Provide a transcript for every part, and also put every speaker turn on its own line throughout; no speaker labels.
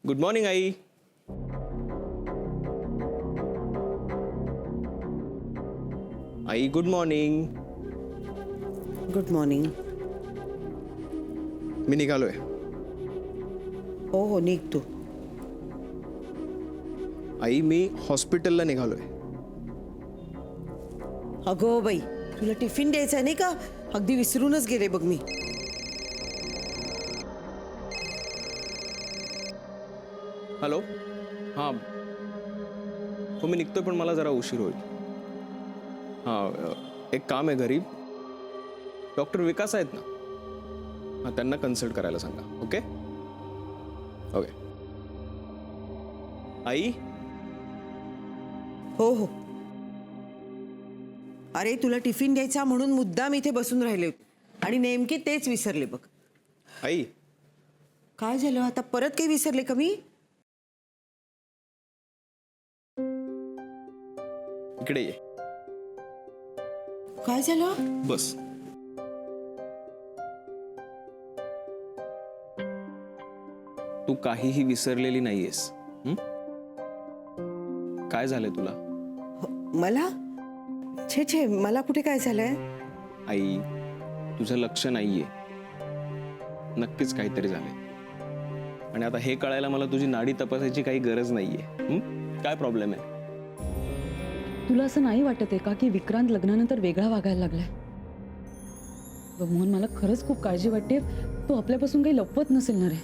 Good morning आई. आई good morning.
Good morning.
मी निघालोय.
हो हो निघ तू.
आई मी हॉस्पिटलला निघालोय.
अगो बाई तुला टिफिन द्यायचा नाही का? अगदी विसरूनच गेले बघ मी.
हॅलो. हां हो मी निघतोय पण मला जरा उशीर होईल. हां एक काम आहे घरी. डॉक्टर विकास आहेत ना, हां त्यांना कन्सल्ट करायला सांगा. Okay okay. आई.
हो हो. अरे तुला टिफिन द्यायचा म्हणून मुद्दाम इथे बसून राहिले होते आणि नेमके तेच विसरले बघ.
आई
काय झालं आता? परत काही विसरले का मी?
इकडे ये.
काय झालं?
बस. तू काहीही विसरलेली नाहीयेस. काय झालंय तुला?
मला? छे छे मला कुठे काय झालंय?
आई तुझं लक्ष नाहीये. नक्कीच काहीतरी झालंय आणि आता हे कळायला मला तुझी नाडी तपासायची काही गरज नाहीये. काय प्रॉब्लेम आहे?
तुला असं नाही वाटत आहे का की विक्रांत लग्नानंतर वेगळा वागायला लागलाय? मोहन मला खरंच खूप काळजी वाटते. तो आपल्यापासून काही लपवत नसेल ना रे?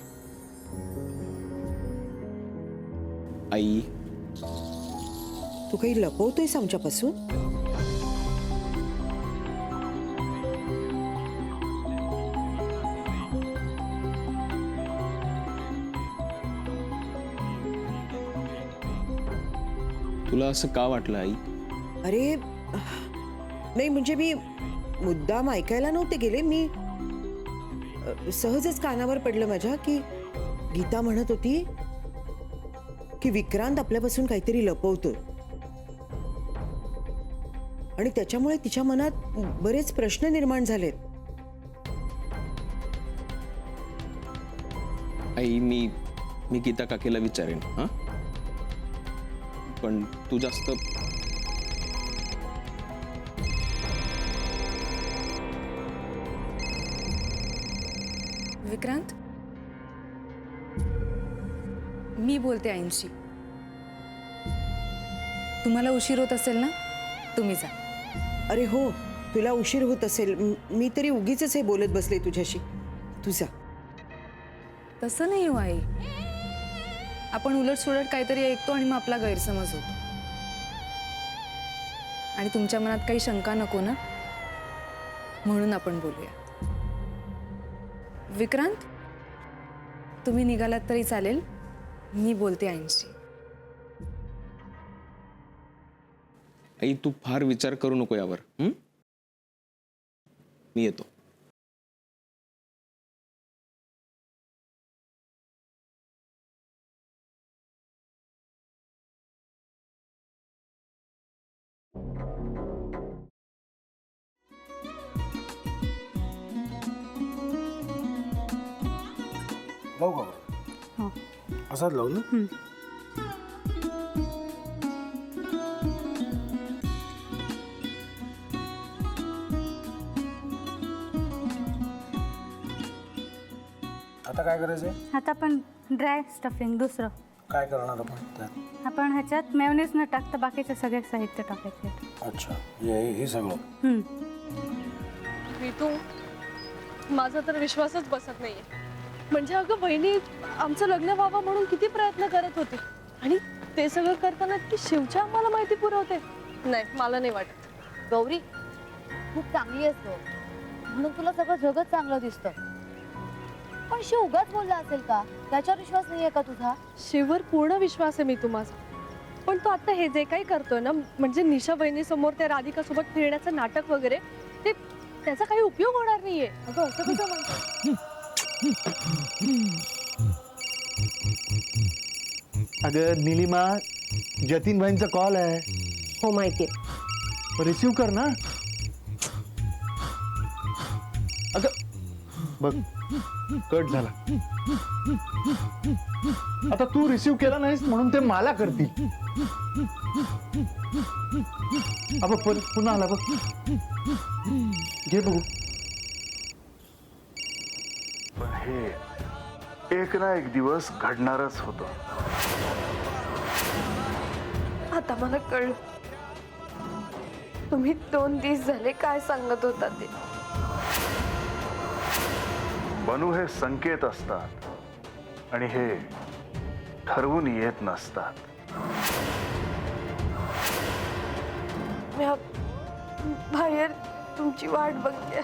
आई
तू काही लपवतोयस आमच्यापासून?
तुला असं का वाटलं आई?
अरे नाही म्हणजे मी मुद्दाम ऐकायला नव्हते गेले. मी सहजच कानावर पडलं माझ्या की गीता म्हणत होती की विक्रांत आपल्यापासून काहीतरी लपवतो आणि त्याच्यामुळे तिच्या मनात बरेच प्रश्न निर्माण झालेत.
आई मी गीता काकीला विचारेन. हां पण तू जास्त
विक्रांत मी बोलते आईंशी. तुम्हाला उशीर होत असेल ना, तुम्ही जा.
अरे हो तुला उशीर होत असेल. मी तरी उगीच हे बोलत बसले तुझ्याशी. तू जा.
तसं नाही हो आई. आपण उलटसुलट काहीतरी ऐकतो आणि मग आपला गैरसमज होतो. आणि तुमच्या मनात काही शंका नको ना, म्हणून आपण बोलूया. विक्रांत तुम्ही निघालात तरी चालेल. मी बोलते आईंशी.
आई तू फार विचार करू नको यावर. मी येतो.
लावू का? असाच लावू ना. आता काय करायचंय?
आता आपण ड्राय स्टफिंग दुसरं
काय करणार आपण त्यात?
आपण ह्याच्यात मेयोनीज न टाकता बाकीचे सगळे साहित्य टाकायचे.
अच्छा हे सगळं.
ऋतू माझा तर विश्वासच बसत नाहीये. म्हणजे अगं बहिणी आमचं लग्न व्हावं म्हणून किती प्रयत्न करत होते आणि ते सगळं करताना ती शिवच्या आम्हाला माहिती पुरवते. नाही मला नाही वाटत.
गौरी खूप चांगली आहेस गं, म्हणून तुला सगळं जगत चांगलं दिसतं. पण शिव उगाच बोलला असेल का? त्याच्यावर विश्वास नाहीये का तुझा?
शिववर पूर्ण विश्वास आहे मी तुम्हाला. पण तो आता हे जे काही करतोय ना, म्हणजे निशा बहिणी समोर त्या राधिका सोबत फिरण्याचं नाटक वगैरे, ते त्याचा काही उपयोग होणार नाहीये.
अगं असं कसं म्हणतो?
अगं नीलिमा, जतीन भाईंचा कॉल आहे.
हो माहितीये.
रिसीव कर ना. अगं बघ कट झाला. आता तू रिसीव्ह केला नाहीस म्हणून ते मला करतील. अब पुन्हा आला बघ. घे बघू.
पण हे एक ना एक दिवस घडणारच होतं.
आता मला कळलं तुम्ही 2 दिवस झाले काय सांगत होता ते.
बनू हे संकेत असतात आणि हे ठरवून येत नसतात.
मी बाहेर तुमची वाट बघते.